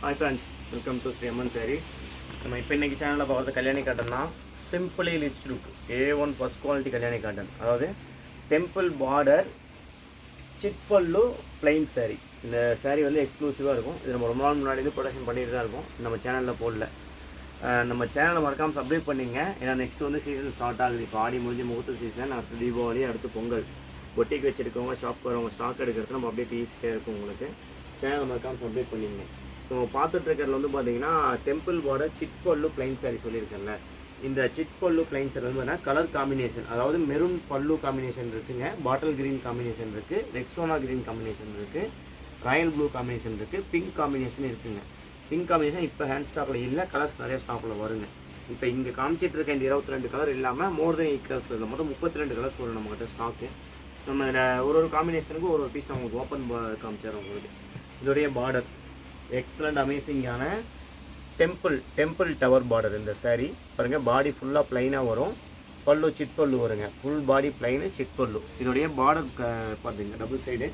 Hi friends, welcome to Shri Amman Sarees. நம்ம இப்போ இன்றைக்கி சேனலில் பார்க்குறது கல்யாணி காட்டன் தான். Simply rich look A1 first quality Kalyani cotton, அதாவது டெம்பிள் பார்டர் சிட்பல்லு பிளைன் சாரீ. இந்த சாரீ வந்து எக்ஸ்க்ளூசிவாக இருக்கும். இது நம்ம ரொம்ப நாள் முன்னாடி ப்ரொடக்ஷன் பண்ணிட்டு தான் இருக்கும். நம்ம சேனலில் போடல. நம்ம சேனலை மறக்காமல் சப்ஸ்கிரைப் பண்ணிங்க. ஏன்னா நெக்ஸ்ட் வந்து சீசன் ஸ்டார்ட் ஆகுது. இப்போ ஆடி முடிஞ்சு முகூர்த்த சீசன், அடுத்து தீபாவளி, அடுத்து பொங்கல். பொட்டிக்கு வச்சுருக்கவங்க, ஷாப் வரவங்க ஸ்டாக் எடுக்கிறது நம்ம அப்படியே ஈஸியாக இருக்கும். உங்களுக்கு சேனலை மறக்காமல் சப்ஸ்கிரைப் பண்ணிங்க. ஸோ பார்த்துட்ருக்கிறது வந்து பார்த்தீங்கன்னா டெம்பிள் பார்டர் சிட்பல்லு பிளைன் சாரீ சொல்லியிருக்கேன்ல. இந்த சிட்பல்லு பிளைன் சாரீ வந்து பார்த்தீங்கன்னா கலர் காம்பினேஷன், அதாவது மெரூன் பல்லு காம்பினேஷன் இருக்குங்க, பாட்டில் கிரீன் காம்பினேஷன் இருக்குது, ரெக்ஸோனா கிரீன் காம்பினேஷன் இருக்குது, ராயல் ப்ளூ காம்பினேஷன் இருக்குது, பிங்க் காம்பினேஷன் இருக்குங்க. பிங்க் காம்பினேஷன் இப்போ ஹேண்ட் ஸ்டாக்கில் இல்லை, கலர்ஸ் நிறைய ஸ்டாக்கில் வருங்க. இப்போ இங்கே காமிச்சிட்டு இருக்க இந்த 22 கலர் இல்லாமல் மோர் தென் 8 கலர்ஸ் இல்லை, மொத்தம் 32 கலர்ஸ் வரும் நம்மகிட்ட ஸ்டாக்கு. நம்ம இதில் ஒரு காம்பினேஷனுக்கு ஒரு பீஸ் நான் உங்களுக்கு ஓப்பன் காமிச்சிடுறோம். உங்களுக்கு இதோடைய பார்டர் எக்ஸலண்ட் அமேசிங்கான டெம்பிள் டவர் பார்டர். இந்த சாரீ பாருங்கள், பாடி ஃபுல்லாக ப்ளைனாக வரும். பல்லு சிட்பல்லு வருங்க, ஃபுல் பாடி ப்ளைனு சிட்பல்லு. இதோடைய பார்டர் பார்த்தீங்க டபுள் சைடு,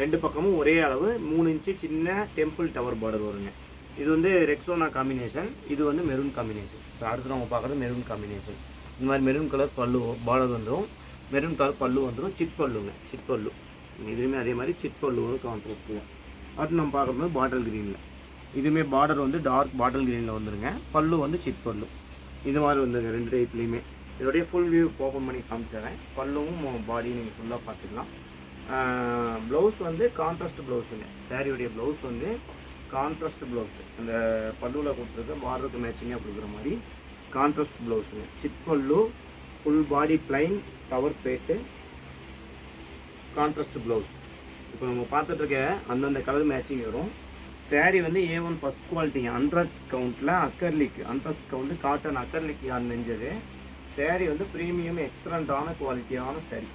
ரெண்டு பக்கமும் ஒரே அளவு 3 இன்ச்சு சின்ன டெம்பிள் டவர் பார்டர் வருங்க. இது வந்து ரெக்ஸோனா காம்பினேஷன், இது வந்து மெரூன் காம்பினேஷன். இப்போ அடுத்து நம்ம பார்க்குறது மெரூன் காம்பினேஷன். இந்த மாதிரி மெரூன் கலர் பல்லு பார்டர் வந்துடும், மெரூன் கலர் பல்லு வந்துடும், சிட்பல்லுங்க, சிட்பல்லு. இதுவுமே அதே மாதிரி சிட்பல்லு வந்து கான்ட்ராஸ்ட்டுங்க. அடுத்து நம்ம பார்க்குறது பாட்டில் க்ரீனில், இதுவுமே பார்டர் வந்து டார்க் பாட்டில் க்ரீனில் வந்துடுங்க, பல்லு வந்து சிட்பல்லு. இது மாதிரி வந்துங்க ரெண்டு டைப்லேயுமே. இதோடைய ஃபுல் வியூ ஓப்பன் பண்ணி காமிச்சிடுறேன். பல்லுவும் பாடி நீங்கள் ஃபுல்லாக பார்த்துக்கலாம். ப்ளவுஸ் வந்து கான்ட்ராஸ்ட் ப்ளவுஸுங்க. சாரியுடைய ப்ளவுஸ் வந்து கான்ட்ராஸ்ட் ப்ளவுஸு, அந்த பல்லுவில் கொடுத்துருக்க பார்டருக்கு மேட்சிங்காக கொடுக்குற மாதிரி கான்ட்ராஸ்ட் ப்ளவுஸுங்க. சிட்பல்லு, ஃபுல் பாடி ப்ளைன், டவர் பேட்டு, கான்ட்ராஸ்ட் ப்ளவுஸ். இப்போ நம்ம பார்த்துட்ருக்க அந்தந்த கலர் மேட்சிங் வரும். சாரீ வந்து A1 ஃபஸ்ட் குவாலிட்டிங்க, 100 கவுண்ட்டில் அக்கர்லிக், 100 கவுண்ட்டு காட்டன் அக்கர்லிக் யார் நெஞ்சது. சாரீ வந்து ப்ரீமியம் எக்ஸலண்ட்டான குவாலிட்டியான சாரீ.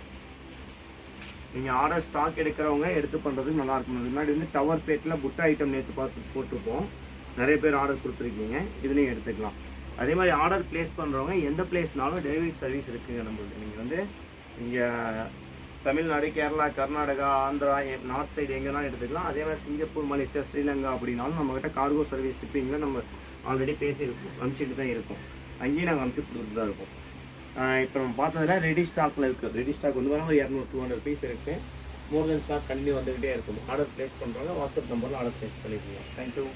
நீங்கள் ஆர்டர் ஸ்டாக் எடுக்கிறவங்க எடுத்து பண்ணுறதுக்கு நல்லாயிருக்கும். முன்னாடி வந்து டவர் பேட்டில் புட்டா ஐட்டம் நேற்று பார்த்து போட்டிருப்போம், நிறைய பேர் ஆர்டர் கொடுத்துருக்கீங்க, இதுலேயும் எடுத்துக்கலாம். அதே மாதிரி ஆர்டர் ப்ளேஸ் பண்ணுறவங்க எந்த பிளேஸ்னாலும் டெலிவரி சர்வீஸ் இருக்குதுங்க நம்மளுக்கு. நீங்கள் வந்து இங்கே தமிழ்நாடு, கேரளா, கர்நாடகா, ஆந்திரா, நார்த் சைடு எங்கேனாலும் எடுத்துக்கலாம். அதே மாதிரி சிங்கப்பூர், மலேசியா, ஸ்ரீலங்கா அப்படின்னாலும் நம்மக்கிட்ட கார்கோ சர்வீஸ் ஷிப்பிங்கில் நம்ம ஆல்ரெடி பேசியிருக்கோம், அனுப்பிச்சிட்டு தான் இருக்கோம். அங்கேயும் நாங்கள் அனுப்பிச்சி கொடுத்துட்டு தான் இருக்கோம். இப்போ நம்ம பார்த்ததில் ரெடி ஸ்டாக்கில் இருக்குது. ரெடி ஸ்டாக் வந்து ஒரு 200-200 பீஸ் இருக்குது. மோர் தென் ஸ்டாக் கண்டினியூ வந்துக்கிட்டே இருக்கும். ஆர்டர் ப்ளேஸ் பண்ணுறவங்க வாட்ஸ்அப் நம்பரில் ஆர்டர் ப்ளேஸ் பண்ணிக்கலாம். தேங்க்யூ.